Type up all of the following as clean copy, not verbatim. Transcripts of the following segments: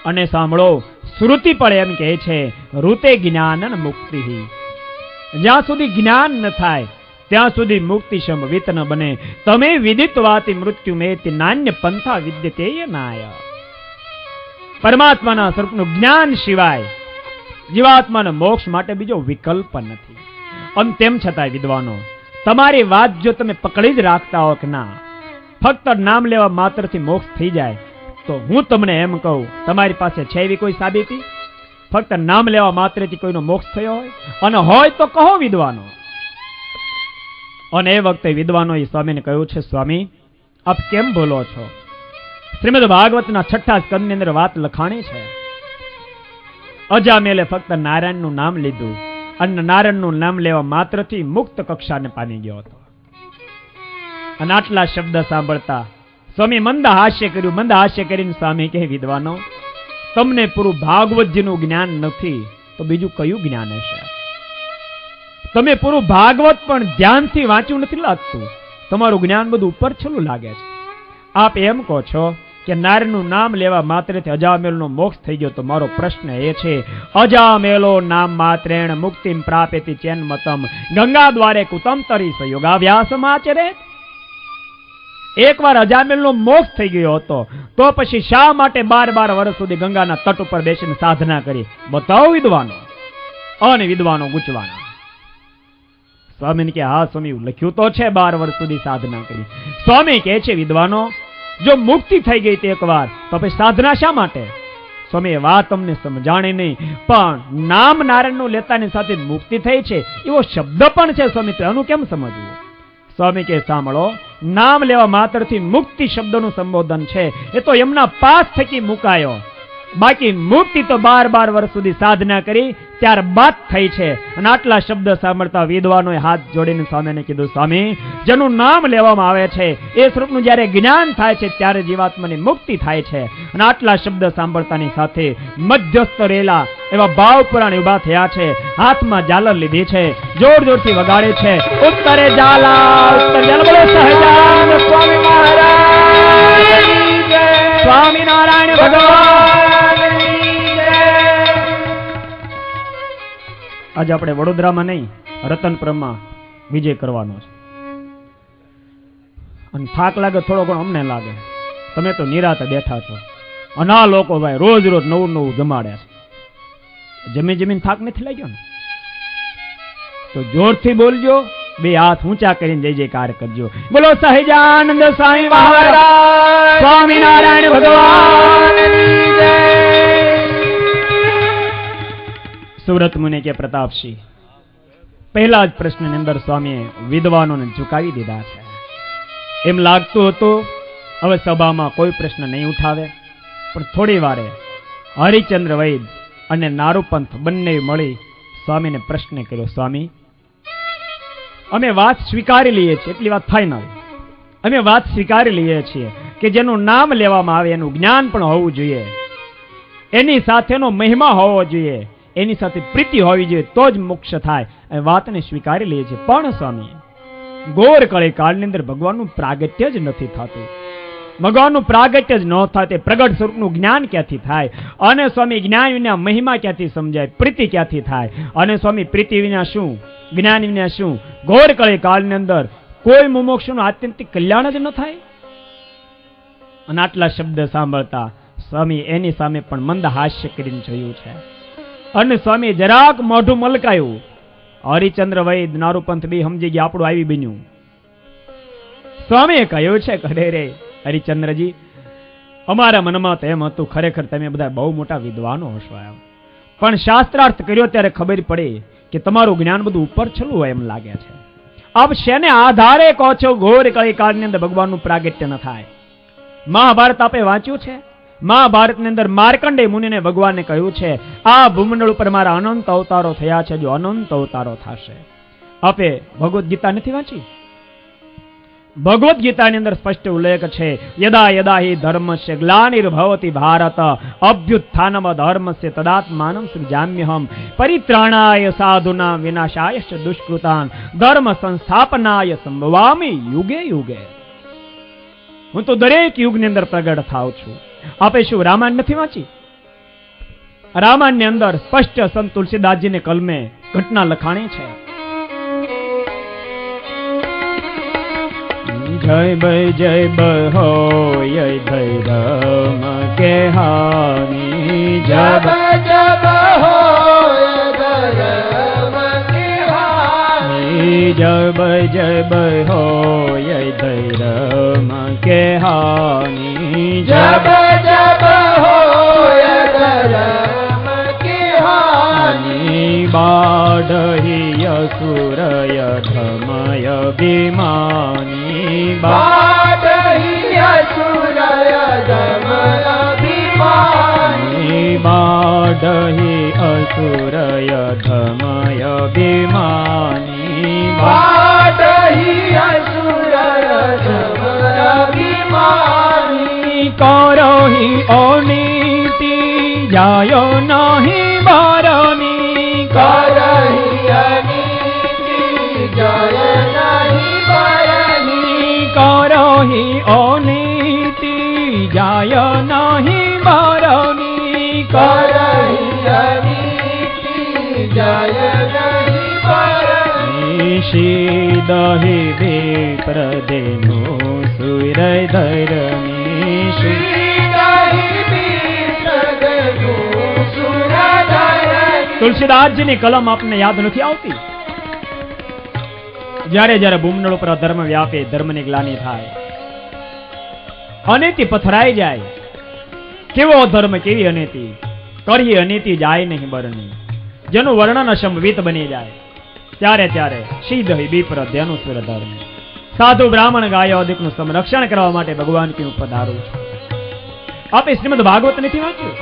અને સાંભળો, શ્રુતિ પણ એમ કહે છે, ઋતે જ્ઞાન મુક્તિ. જ્યાં સુધી જ્ઞાન ન થાય ત્યાં સુધી મુક્તિ સંભવિત ન બને. તમે વિદિત્વાતિ મૃત્યુ મેતિ નાન્ય પંથા વિદ્યતે નાય. પરમાત્માના સ્વરૂપનું જ્ઞાન સિવાય જીવાત્માના મોક્ષ માટે બીજો વિકલ્પ નથી. અને તેમ છતાં વિદ્વાનો, તમારી વાત જો તમે પકડી જ રાખતા હો કે ના ફક્ત નામ લેવા માત્રથી મોક્ષ થઈ જાય, તો હું તમને એમ કહું, તમારી પાસે છે એવી કોઈ સાબિતી? ફક્ત નામ લેવા માત્રથી કોઈનો મોક્ષ થયો હોય? અને હોય તો કહો વિદ્વાનો. અને એ વખતે વિદ્વાનોએ સ્વામીને કહ્યું છે, સ્વામી આપ કેમ બોલો છો? શ્રીમદ ભાગવતના 6 સ્કંદની અંદર વાત લખાણી છે. અજામેલે ફક્ત નારાયણનું નામ લીધું અને નારાયણનું નામ લેવા માત્રથી મુક્ત કક્ષાને પામી ગયો હતો. અને આટલા શબ્દ સાંભળતા સ્વામી મંદ હાસ્ય કર્યું. મંદ હાસ્ય કરીને સ્વામી કહે, વિદ્વાનો, તમને પૂરું ભાગવતજીનું જ્ઞાન નથી તો બીજું કયું જ્ઞાન હશે? તમે પૂરું ભાગવત પણ ધ્યાનથી વાંચ્યું નથી લાગતું, તમારું જ્ઞાન બધું ઉપર છલું લાગે છે. આપ એમ કહો છો કે નારાયણનું નામ લેવા માત્રથી અજામેલનો મોક્ષ થઈ ગયો, તો મારો પ્રશ્ન એ છે, અજામેલો નામ માત્રેણ મુક્તિમ પ્રાપેતિ ચેન્મતમ ગંગા દ્વારે કુતમ તરી યોગાભ્યાસમાચરે. એકવાર અજામેલનો મોક્ષ થઈ ગયો હતો તો પછી શા માટે 12 વર્ષ સુધી ગંગાના તટ ઉપર બેસીને સાધના કરી? બતાવો વિદ્વાનો. અને વિદ્વાનો ગુચવાના. સ્વામીને કે, હા સ્વામી, લખ્યું તો છે 12 વર્ષ સુધી સાધના કરી. સ્વામી કહે છે, વિદ્વાનો, જો મુક્તિ થઈ ગઈ તે એકવાર, તો પછી સાધના શા માટે? સ્વામી એ વાત તમને સમજાણી નહીં, પણ નામ નારાયણનું લેતાની સાથે મુક્તિ થઈ છે એવો શબ્દ પણ છે સ્વામી, તો એનું કેમ સમજવું? સ્વામી કે, સાંભળો, નામ લેવા માત્રથી મુક્તિ શબ્દનું સંબોધન છે એ તો એમના પાસ થકી મુકાયો. બાકી મુક્તિ તો 12 વર્ષ સુધી સાધના કરી ત્યારબાદ થઈ છે. અને આટલા શબ્દ સાંભળતા વિદ્વાનોએ હાથ જોડીને સ્વામીને કીધું, સ્વામી, જેનું નામ લેવામાં આવે છે એ સ્વરૂપનું જ્યારે જ્ઞાન થાય છે ત્યારે જીવાત્માની મુક્તિ થાય છે. અને આટલા શબ્દ સાંભળતાની સાથે મધ્યસ્થ રહેલા એવા ભાવ પુરાણ ઉભા થયા છે. હાથમાં ઝાલર લીધી છે, જોર જોરથી વગાડે છે, ઉત્તરે ઝાલા ઉત્તર ઝાલા. બોલો સહજાનંદ સ્વામી મહારાજ, સ્વામિનારાયણ ભગવાન. આજે આપણે વડોદરામાં નહીં, રતનપુરમાં વિજય કરવાનો છે. અને થાક લાગે થોડો ઘણો અમને લાગે, તમે તો નિરાતે બેઠા છો. અને આ લોકો ભાઈ રોજ રોજ નવું નવું જમાડે છે. જમીન થાક નથી લાગ્યો ને? તો જોરથી બોલજો, 2 હાથ ઊંચા કરીને જય જયકાર કરજો. બોલો સહજાનંદ સ્વામી મહારાજ, સ્વામિનારાયણ ભગવાન. સુરત મુનિ કે, પ્રતાપસિંહ, પહેલા જ પ્રશ્નની અંદર સ્વામીએ વિદ્વાનોને ઝુકાવી દીધા છે. એમ લાગતું હતું હવે સભામાં કોઈ પ્રશ્ન નહીં ઉઠાવે, પણ થોડી વારે હરિચંદ્ર વૈદ અને નારૂપંથ બંને મળી સ્વામીને પ્રશ્ન કર્યો, સ્વામી, અમે વાત સ્વીકારી લઈએ છીએ, એટલી વાત ફાઇનલ, અમે વાત સ્વીકારી લઈએ છીએ કે જેનું નામ લેવામાં આવે એનું જ્ઞાન પણ હોવું જોઈએ, એની સાથેનો મહિમા હોવો જોઈએ, એની સાથે પ્રીતિ હોવી જોઈએ, તો જ મોક્ષ થાય. એ વાતને સ્વીકારી લઈએ છીએ. પણ સ્વામી, ઘોર કળી કાળની અંદર ભગવાનનું પ્રાગટ્ય જ નથી થતું. ભગવાનનું પ્રાગટ્ય જ ન થાય તે પ્રગટ સ્વરૂપનું જ્ઞાન ક્યાંથી થાય? અને સ્વામી, જ્ઞાન વિના મહિમા ક્યાંથી સમજાય? પ્રીતિ ક્યાંથી થાય? અને સ્વામી, પ્રીતિ વિના શું, જ્ઞાન વિના શું? ઘોર કળી કાળની અંદર કોઈ મુમોક્ષનું આત્યંતિક કલ્યાણ જ ન થાય. અને આટલા શબ્દ સાંભળતા સ્વામી એની સામે પણ મંદ હાસ્ય કરીને જોયું છે. અને સ્વામી જરાક મોઢું મલકાયું. હરિચંદ્ર વૈદ નારૂપંથ બી સમજી ગયા આપણું આવી બન્યું. સ્વામીએ કહ્યું છે, કરે રે હરિચંદ્રજી, અમારા મનમાં તો એમ હતું ખરેખર તમે બધા બહુ મોટા વિદ્વાનો હશો એમ, પણ શાસ્ત્રાર્થ કર્યો ત્યારે ખબર પડી કે તમારું જ્ઞાન બધું ઉપર છલું હોય એમ લાગે છે. આપ શેને આધારે કહો છો ઘોર કળી કાળની અંદર ભગવાનનું પ્રાગટ્ય ન થાય? મહાભારત આપે વાંચ્યું છે. મહાભારતની અંદર માર્કંડેય મુનિને ભગવાને કહ્યું છે, આ ભૂમંડળ ઉપર મારા અનંત અવતારો થયા છે, જો અનંત અવતારો થશે. આપે ભગવદ્ ગીતા નથી વાંચી? ભગવદ્ ગીતાની અંદર સ્પષ્ટ ઉલ્લેખ છે, યદા યદા હિ ધર્મસ્ય ગ્લાનિર્ભવતિ ભારત અભ્યુત્થાનમ ધર્મસ્ય તદાત્માનં સૃજામ્યહમ પરિત્રાણાય સાધુના વિનાશાય દુષ્કૃતાન ધર્મ સંસ્થાપનાય સંભવામિ યુગે યુગે. હું તો દરેક યુગની અંદર પ્રગટ થાઉં છું. આપે શું રામાયણ નથી વાંચી? રામાયણની અંદર સ્પષ્ટ સંત તુલસીદાસજીને કલમે ઘટના લખાણી છે. જય હોય ધર્મ કે હાની, જય હોય ધર્મ કે હાની, જય હોય ધર્મ કે હાની, જય હોય ધર્મ કે હાની. બાઢી અસુરય ધમય ભીમાની, બાઢી અસુરય ધમય ભીમાની, બાઢી અસુરય ધમય ભીમાની, બાઢી અસુરય ધમય ભીમાની. કરહી અનીતિ જાય નહીં બારની, કરહી અનીતિ જાય નહીં બારની, કરહી અનીતિ જાય નહીં બારની, કરહી અનીતિ જાય નહીં બારની. શીદહી વિપ્રદેનો સુરય ધરની, શીદહી વિપ્રદેનો સુરય ધરની. તુલસીદાસજીની કલમ આપને યાદ નથી આવતી? જ્યારે જ્યારે ભૂમંડળ ઉપર અધર્મ વ્યાપે, ધર્મની ગ્લાનિ થાય, અનીતિ પથરાઈ જાય, કેવો અધર્મ કેવી અનીતિ, કરી અનીતિ જાય નહીં બરની, જેનું વર્ણન અસંભવિત બની જાય, ત્યારે ત્યારે શીદહી વિપ્ર ધ્યાનું સુર ધર્મ. સાધુ બ્રાહ્મણ ગાયો અધિકનું સંરક્ષણ કરવા માટે ભગવાન કેવું પધારું છું. આપે શ્રીમદ ભાગવત નથી વાંચ્યું?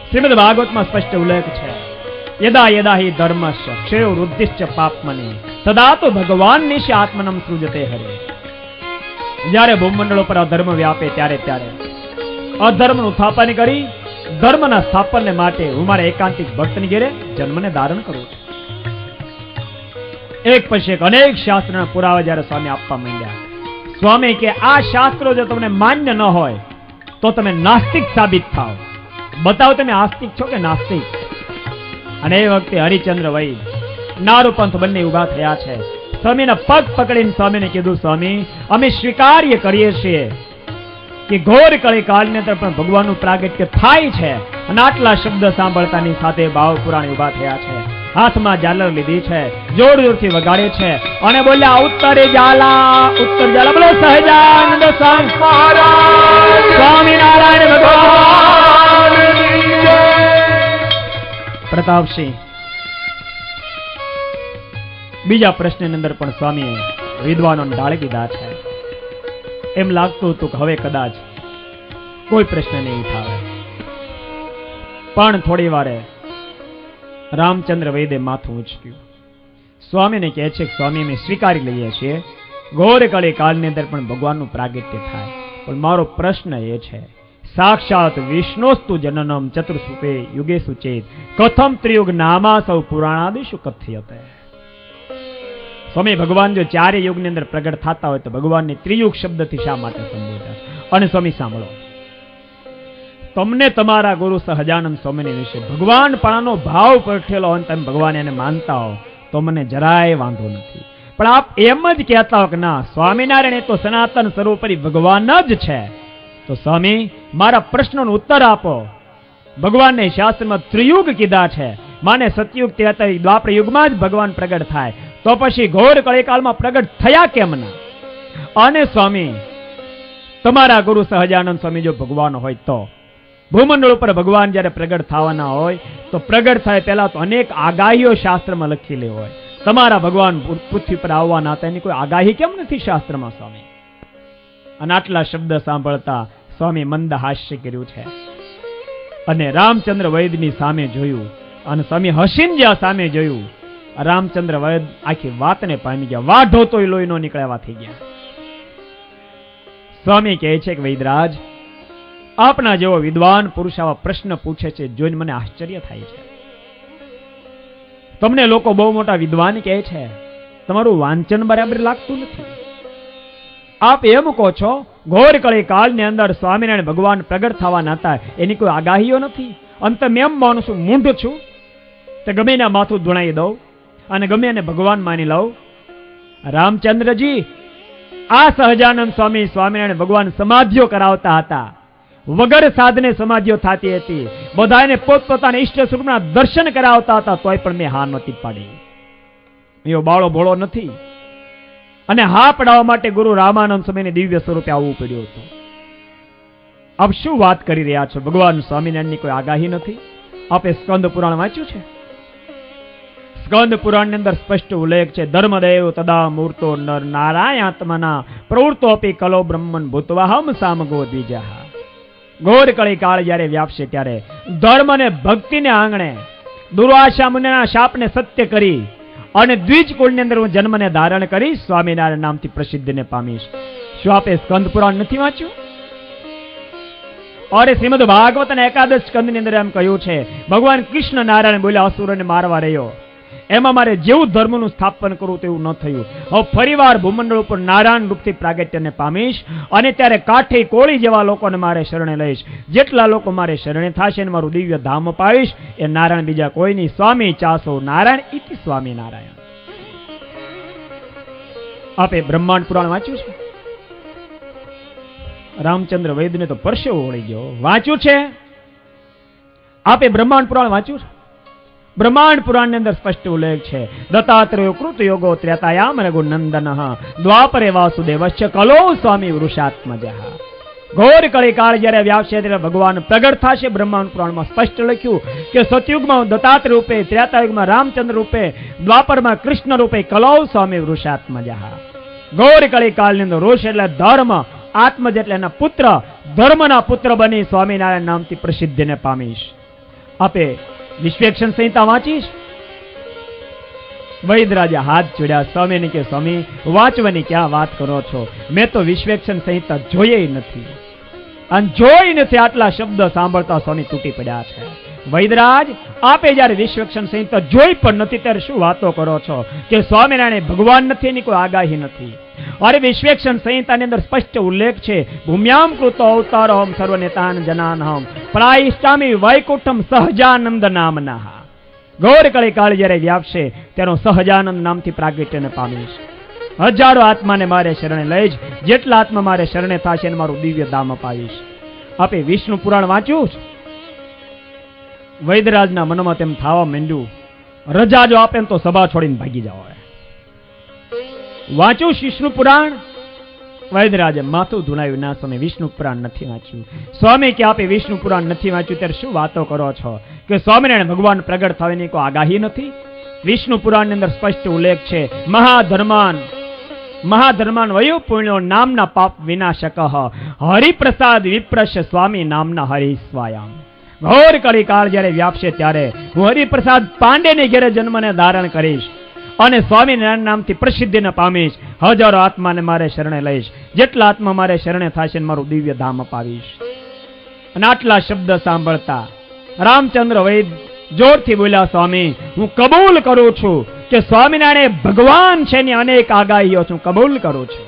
શ્રીમદ ભાગવતમાં સ્પષ્ટ ઉલ્લેખ છે, યદા યદા હિ ધર્મસ્ય ક્ષયો વૃદ્ધિશ્ચ પાપમની તદા તો ભગવાન નિશ આત્મનમ સૃજતે હરે. જ્યારે ભૂમંડળો પર અધર્મ વ્યાપે ત્યારે ત્યારે અધર્મનું સ્થાપન કરી ધર્મના સ્થાપનને માટે હું મારા એકાંતિક ભક્તની ઘેરે જન્મને ધારણ કરું છું. એક પછી એક અનેક શાસ્ત્રના પુરાવા જ્યારે સ્વામી આપવા માંડ્યા. સ્વામી કે આ શાસ્ત્રો જો તમને માન્ય ન હોય તો તમે નાસ્તિક સાબિત થાઓ. બતાવો તમે આસ્તિક છો કે નાસ્તિક. અને એ વખતે હરિચંદ્ર વૈદ નારૂપંથ બંને ઉભા થયા છે. સ્વામીના પગ પકડીને સ્વામીને કીધું, સ્વામી અમે સ્વીકાર્ય કરીએ છીએ કે ઘોર કળી કાળની અંદર પણ ભગવાનનું પ્રાગટ્ય થાય છે. અને આટલા શબ્દ સાંભળતાની સાથે ભાવ પુરાણી ઉભા થયા છે, હાથમાં ઝાલર લીધી છે, જોર જોરથી વગાડે છે અને બોલ્યા, ઉત્તરે ઝાલા ઉત્તર ઝાલા. બોલો સહજાનંદ સ્વામિનારાયણ ભગવાન. પ્રતાપસિંહ બીજા પ્રશ્નની અંદર પણ સ્વામીએ વિદ્વાનોને ઢાળી દીધા છે. એમ લાગતું હતું કે હવે કદાચ કોઈ પ્રશ્ન નહીં ઉઠાવે, પણ થોડી વારે રામચંદ્ર વૈદે માથું ઉંચક્યું. સ્વામીને કહે છે કે સ્વામી અમે સ્વીકારી લઈએ છીએ ઘોર કળી કાળની અંદર પણ ભગવાનનું પ્રાગટ્ય થાય, પણ મારો પ્રશ્ન એ છે, સાક્ષાત વિષ્ણોસ્તુ જનનમ ચતુર્સુપે યુગે સુચેત કથમ ત્રિયુગ નામા સૌ પુરાણાદિશુ કથ્યતે. સ્વામી ભગવાન જો ચારે યુગની અંદર પ્રગટ થતા હોય તો ભગવાનને ત્રિયુગ શબ્દથી શા માટે સંબોધે? અને સ્વામી સાંભળો, તમને તમારા ગુરુ સહજાનંદ સ્વામીને વિશે ભગવાન પણાનો ભાવ પ્રઠેલો હોય, તમે ભગવાન એને માનતા હો તો મને જરાય વાંધો નથી. પણ આપ એમ જ કહેતા હો કે ના સ્વામિનારાયણ એ તો સનાતન સર્વોપરી ભગવાન જ છે, તો સ્વામી મારા પ્રશ્નોનો ઉત્તર આપો. ભગવાનને શાસ્ત્રમાં ત્રિયુગ કીધા છે, માને સતયુગ ત્રેતા દ્વાપર યુગમાં જ ભગવાન પ્રગટ થાય, તો પછી ઘોર કળીકાળમાં પ્રગટ થયા કેમ ના? અને સ્વામી તમારા ગુરુ સહજાનંદ સ્વામી જો ભગવાન હોય તો ભૂમંડળ ઉપર ભગવાન જ્યારે પ્રગટ થવાના હોય તો પ્રગટ થાય પહેલા તો અનેક આગાહીઓ શાસ્ત્રમાં લખેલી હોય. તમારા ભગવાન પૃથ્વી પર આવવાના હતા એની કોઈ આગાહી કેમ નથી શાસ્ત્રમાં સ્વામી? અને આટલા શબ્દ સાંભળતા સ્વામી મંદ હાસ્ય કર્યું છે અને રામચંદ્ર વૈદની સામે જોયું અને સ્વામી હસીને જ્યાં સામે જોયું, રામચંદ્ર વૈદ આખી વાતને પામી ગયા, વાઢો તોય લોહી નો નીકળે એવા થઈ ગયા. સ્વામી કહે છે કે વૈદરાજ, આપના જેવો વિદ્વાન પુરુષ આવા પ્રશ્ન પૂછે છે જોઈને મને આશ્ચર્ય થાય છે. તમને લોકો બહુ મોટા વિદ્વાન કહે છે, તમારું વાંચન બરાબર લાગતું નથી. આપ એમ કહો છો ઘોર કળી કાળની અંદર સ્વામિનારાયણ ભગવાન પ્રગટ થવાના હતા એની કોઈ આગાહીઓ નથી. અંત મેં એમ માનું છું, મૂંઢ છું, તો ગમે એના માથું ધુણાઈ દઉં અને ગમે એને ભગવાન માની લઉં. રામચંદ્રજી આ સહજાનંદ સ્વામી સ્વામિનારાયણ ભગવાન સમાધિઓ કરાવતા હતા. વગર સાધને સમાધિઓ થતી હતી. બધાને પોતપોતાના ઈષ્ટ સ્વરૂપના દર્શન કરાવતા હતા, તોય પણ મેં હા નહોતી પાડી. એવો બાળો ભોળો નથી. અને હા પડાવવા માટે ગુરુ રામાનંદ સ્વામીને દિવ્ય સ્વરૂપે આવવું પડ્યું હતું. આપ શું વાત કરી રહ્યા છો? ભગવાન સ્વામિનારાયણની કોઈ આગાહી નથી? આપે સ્કંદ પુરાણ વાંચ્યું છે? સ્કંદ પુરાણની અંદર સ્પષ્ટ ઉલ્લેખ છે, ધર્મદેવ તદા મૂર્તો નર નારાયણાત્મના પ્રવૃત્તોપી કલો બ્રહ્મન ભૂતવાહમ સામગો દ્વિજઃ. ઘોર કળી કાળ જ્યારે વ્યાપશે ત્યારે ધર્મ અને ભક્તિને આંગણે દુર્વાસા મુનિના શાપને સત્ય કરી અને દ્વિજ કુળની અંદર હું જન્મને ધારણ કરી સ્વામિનારાયણ નામથી પ્રસિદ્ધિને પામીશ. શું આપે સ્કંદ પુરાણ નથી વાંચ્યું? અરે શ્રીમદ ભાગવત અને એકાદશ સ્કંદની અંદર એમ કહ્યું છે, ભગવાન કૃષ્ણ નારાયણ બોલ્યા અસુરોને મારવા રહ્યો, એમાં મારે જેવું ધર્મનું સ્થાપન કરવું તેવું ન થયું. હવે ફરીવાર ભૂમંડળ ઉપર નારાયણ રૂપથી પ્રાગટ્યને પામીશ અને ત્યારે કાઠી કોળી જેવા લોકોને મારે શરણે લઈશ. જેટલા લોકો મારે શરણે થશે ને મારું દિવ્ય ધામ પાવીશ. એ નારાયણ બીજા કોઈ નહીં. સ્વામી ચાસો નારાયણ ઇતિ સ્વામી નારાયણ. આપે બ્રહ્માંડ પુરાણ વાંચ્યું છે? રામચંદ્ર વૈદ્યને તો પરસેવો વળી ગયો. વાંચ્યું છે? આપે બ્રહ્માંડ પુરાણ વાંચ્યું છે? બ્રહ્માંડ પુરાણની અંદર સ્પષ્ટ ઉલ્લેખ છે, દત્તાત્રેય કૃત યોગો ત્રેતાયામ રઘુનંદન દ્વાપરે વાસુદેવશ્ચ કલો સ્વામી વૃષાત્મજ. ઘોર કળી કાળ જ્યારે વ્યાપશે ત્યારે ભગવાન પ્રગટ થશે. બ્રહ્માંડ પુરાણમાં સ્પષ્ટ લખ્યું કે સતયુગમાં દત્તાત્રેય રૂપે, ત્રેતાયુગમાં રામચંદ્ર રૂપે, દ્વાપરમાં કૃષ્ણ રૂપે કલો સ્વામી વૃષાત્મજ. ઘોર કળી કાળની અંદર ઋષ એટલે ધર્મ, આત્મજ એટલે એના પુત્ર, ધર્મના પુત્ર બની સ્વામિનારાયણ નામથી પ્રસિદ્ધિને પામીશ. આપે વિશ્વેક્ષણ સંહિતા વાંચીશ? વૈદરાજે હાથ જોડ્યા. સ્વામીને કે સ્વામી વાંચવાની ક્યાં વાત કરો છો? મેં તો વિશ્વેક્ષણ સંહિતા જોઈએ નથી. અને જોઈ નથી. આટલા શબ્દ સાંભળતા સ્વામી તૂટી પડ્યા છે. વૈદરાજ, આપે જયારે વિશ્વેક્ષણ સંહિતા જોઈ પણ નથી ત્યારે શું વાતો કરો છો કે સ્વામિનારાયણ ભગવાન નથી, એની કોઈ આગાહી નથી? અરે વિશ્વેક્ષણ સંહિતાની અંદર સ્પષ્ટ ઉલ્લેખ છે, ભૂમ્યામ કૃતો અવતારહમ સર્વનેતાન જનાનહમ પ્રાયિષ્ટામિ વૈકુંઠમ સહજાનંદ નામના. ઘોર કળી કાળ જ્યારે વ્યાપશે તેનો સહજાનંદ નામથી પ્રાગટ્યને પામીશ. હજારો આત્માને મારે શરણે લઈશ. જેટલા આત્મા મારે શરણે થશે એને મારું દિવ્ય ધામ અપાવીશ. આપે વિષ્ણુ પુરાણ વાંચ્યું છે? વૈદરાજના મનમાં તેમ થવા માંડ્યું, રજા જો આપે તો સભા છોડીને ભાગી જાવ. વાંચ્યું વિષ્ણુ પુરાણ? વૈદરાજે માથું ધુણાવ્યું, ના સ્વામી વિષ્ણુ પુરાણ નથી વાંચ્યું. સ્વામી કે આપે વિષ્ણુ પુરાણ નથી વાંચ્યું ત્યારે શું વાતો કરો છો કે સ્વામિનારાયણ ભગવાન પ્રગટ થવાની કોઈ આગાહી નથી? વિષ્ણુ પુરાણની અંદર સ્પષ્ટ ઉલ્લેખ છે, મહાધર્માન વયો પુણ્યો નામના પાપ વિનાશક હરિપ્રસાદ વિપ્રશ સ્વામી નામના હરિસ્વાયામ. ઘોર કળી કાળ જ્યારે વ્યાપશે ત્યારે હું હરિપ્રસાદ પાંડેને ઘેરે જન્મને ધારણ કરીશ અને સ્વામિનારાયણ નામથી પ્રસિદ્ધિને પામીશ. હજારો આત્માને મારે શરણે લઈશ. જેટલા આત્મા મારે શરણે થશે મારું દિવ્ય ધામ અપાવીશ. અને આટલા શબ્દ સાંભળતા રામચંદ્ર વૈદ જોરથી બોલ્યા, સ્વામી હું કબૂલ કરું છું કે સ્વામિનારાયણ ભગવાન છે ની અનેક આગાહીઓ છું કબૂલ કરું છું.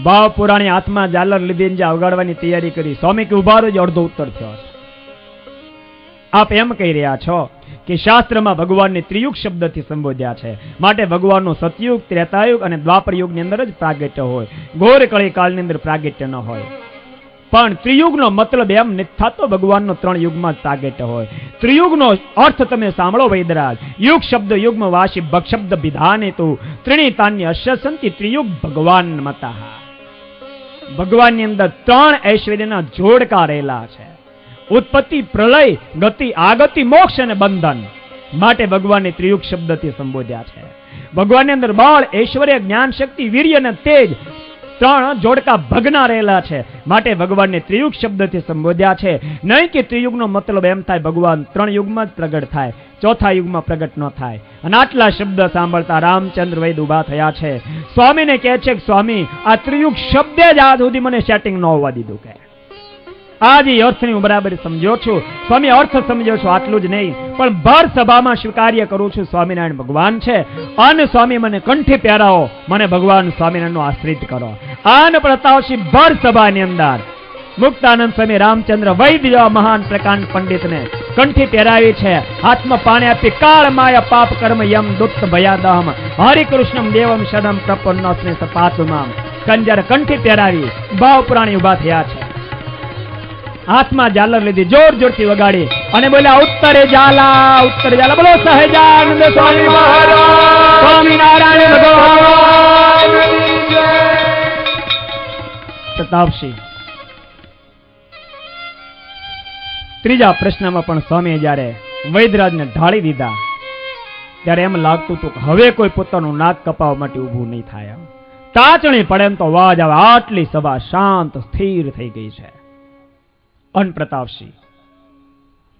ભાવ પુરાણી હાથમાં ઝાલર લીધી જે વગાડવાની તૈયારી કરી. સ્વામી કે ઉભા રહેજો, અડધો ઉત્તર થયો. આપ એમ કહી રહ્યા છો કે શાસ્ત્રમાં ભગવાનને ત્રિયુગ શબ્દથી સંબોધ્યા છે, માટે ભગવાનનો સતયુગ, ત્રેતાયુગ અને દ્વાપર યુગની અંદર જ પ્રાગટ્ય હોય, ઘોર કળી કાળની અંદર પ્રાગટ્ય ન હોય. પણ ત્રિયુગનો મતલબ એમ નથી થતો ભગવાનનો ત્રણ યુગમાં જ પ્રાગટ્ય હોય. ત્રિયુગનો અર્થ તમે સાંભળો વૈદરાજ. યુગ શબ્દ યુગ્મ વાસી ભગ શબ્દ વિધાને તું ત્રિણીતાન્ય અશ્યસંતિ ત્રિયુગ ભગવાન મતઃ. ભગવાનની અંદર ત્રણ ઐશ્વર્યના જોડકા રહેલા છે, ઉત્પત્તિ, પ્રલય, ગતિ, આગતિ, મોક્ષ અને બંધન. માટે ભગવાનને ત્રિયુગ શબ્દથી સંબોધ્યા છે. ભગવાનની અંદર બળ, ઐશ્વર્ય, જ્ઞાન, શક્તિ, વીર્ય અને તેજ ત્રણ જોડકા ભગના રહેલા છે, માટે ભગવાનને ત્રિયુગ શબ્દથી સંબોધ્યા છે. નહીં કે ત્રિયુગનો મતલબ એમ થાય ભગવાન ત્રણ યુગમાં જ પ્રગટ થાય, ચોથા યુગમાં પ્રગટ ન થાય. અને આટલા શબ્દ સાંભળતા રામચંદ્ર વૈદ ઉભા થયા છે. સ્વામીને કહે છે કે સ્વામી આ ત્રિયુગ શબ્દે જ આજ સુધી મને સેટિંગ ન હોવા દીધું. કે આજ એ અર્થની હું બરાબર સમજ્યો છું. સ્વામી અર્થ સમજ્યો છું આટલું જ નહીં, પણ ભર સભામાં સ્વીકાર્ય કરું છું સ્વામિનારાયણ ભગવાન છે. અને સ્વામી મને કંઠી પહેરાવો, મને ભગવાન સ્વામિનારાયણનો આશ્રિત કરો. આન પ્રતાપસિંહ ભર સભાની અંદર મુક્તાનંદ સ્વામી રામચંદ્ર વૈદ્ય જેવા મહાન પ્રકાંડ પંડિતને કંઠી પહેરાવી છે. હાથમાં પાણી આપી કાળ માયા પાપ કર્મ યમ દુત્ત ભયાદહમ હરિકૃષ્ણમ દેવમ શરમ પ્રપન્નસ્મે સપાતુમામ કંજર કંઠી પહેરાવી ભાવ પુરાણી ઉભા થયા છે. હાથમાં ઝાલર લીધી, જોર જોરથી વગાડી અને બોલ્યા ઉત્તરે ઝાલા બોલો સહજાનંદ સ્વામી મહારાજ સ્વામિનારાયણ ભગવાન. પ્રતાપસિંહ ત્રીજા પ્રશ્નમાં પણ સ્વામીએ જ્યારે વૈદરાજને ઢાળી દીધા ત્યારે એમ લાગતું હતું કે હવે કોઈ પોતાનું નાક કપાવવા માટે ઊભું નહીં થાય. તાચણી પડે એમ તો અવાજ આવે. આટલી સભા શાંત સ્થિર થઈ ગઈ છે. અન પ્રતાપસિંહ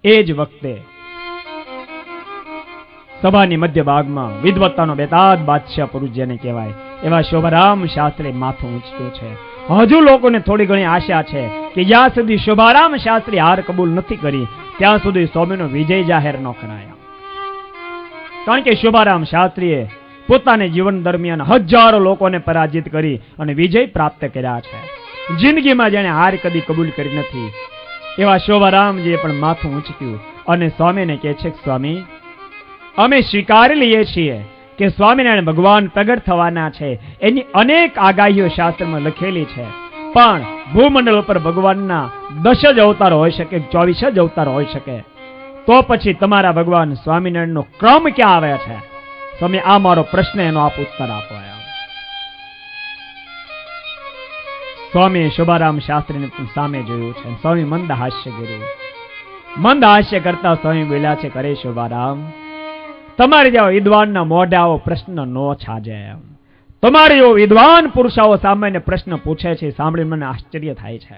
એ જ વખતે સભાની મધ્ય ભાગમાં વિદ્વત્તાનો બેતાજ બાદશાહ પુરુષ જેને કહેવાય એવા શોભારામ શાસ્ત્રી માથું ઊંચક્યું છે. હજુ લોકોને થોડી ઘણી આશા છે કે જ્યાં સુધી શોભારામ શાસ્ત્રી હાર કબૂલ નથી કરી ત્યાં સુધી સ્વામીનો વિજય જાહેર ન કરાયો. કારણ કે શોભારામ શાસ્ત્રીએ પોતાના જીવન દરમિયાન હજારો લોકોને પરાજિત કરી અને વિજય પ્રાપ્ત કર્યા છે. જિંદગીમાં જેને હાર કદી કબૂલ કરી નથી એવા શોભારામજીએ પણ માથું ઊંચક્યું અને સ્વામીને કહે છે કે સ્વામી, અમે સ્વીકારી લઈએ છીએ કે સ્વામિનારાયણ ભગવાન પ્રગટ થવાના છે. એની અનેક આગાહીઓ શાસ્ત્રમાં લખેલી છે, પણ ભૂમંડળ ઉપર ભગવાનના 10 જ અવતાર હોઈ શકે, 24 જ અવતાર હોઈ શકે. તો પછી તમારા ભગવાન સ્વામિનારાયણનો ક્રમ ક્યાં આવે છે? સ્વામી, આ મારો પ્રશ્ન, એનો આપ ઉત્તર આપો. સ્વામી શોભારામ શાસ્ત્રીને સામે જોયું છે. સ્વામી મંદ હાસ્ય કર્યું. મંદ હાસ્ય કરતા સ્વામી બોલ્યા છે, કરે શોભારામ, તમારે જેવા વિદ્વાનના મોઢે આવો પ્રશ્ન નો છાજે. તમારે એવો વિદ્વાન પુરુષાઓ સામાન્ય પ્રશ્ન પૂછે છે, સાંભળી મને આશ્ચર્ય થાય છે.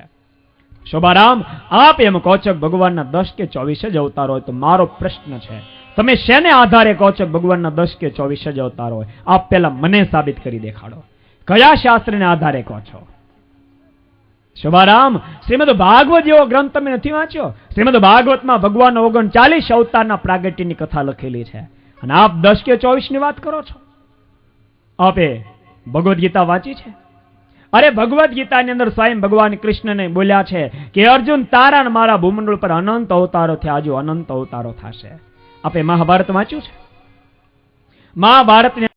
શોભારામ, આપ એમ કહો છો ભગવાનના 10 કે 24 જ અવતાર હોય, તો મારો પ્રશ્ન છે, તમે શેને આધારે કહો છો ભગવાનના 10 કે 24 જ અવતાર હોય? આપ પહેલા મને સાબિત કરી દેખાડો. કયા શાસ્ત્રને આધારે કહો છો? શોભારામ, શ્રીમદ ભાગવત જેવો ગ્રંથ તમે નથી વાંચ્યો? શ્રીમદ ભાગવતમાં ભગવાન 39 અવતારના પ્રાગટ્યની કથા લખેલી છે, અને આપ 10 કે 24 ની વાત કરો છો? આપે ભગવદ્ ગીતા વાંચી છે? અરે ભગવદ્ ગીતાની અંદર સ્વયં ભગવાન કૃષ્ણને બોલ્યા છે કે અર્જુન, તારા અને મારા ભૂમંડળ પર અનંત અવતારો થયા, હજુ અનંત અવતારો થશે. આપે મહાભારત વાંચ્યું છે? મહાભારતની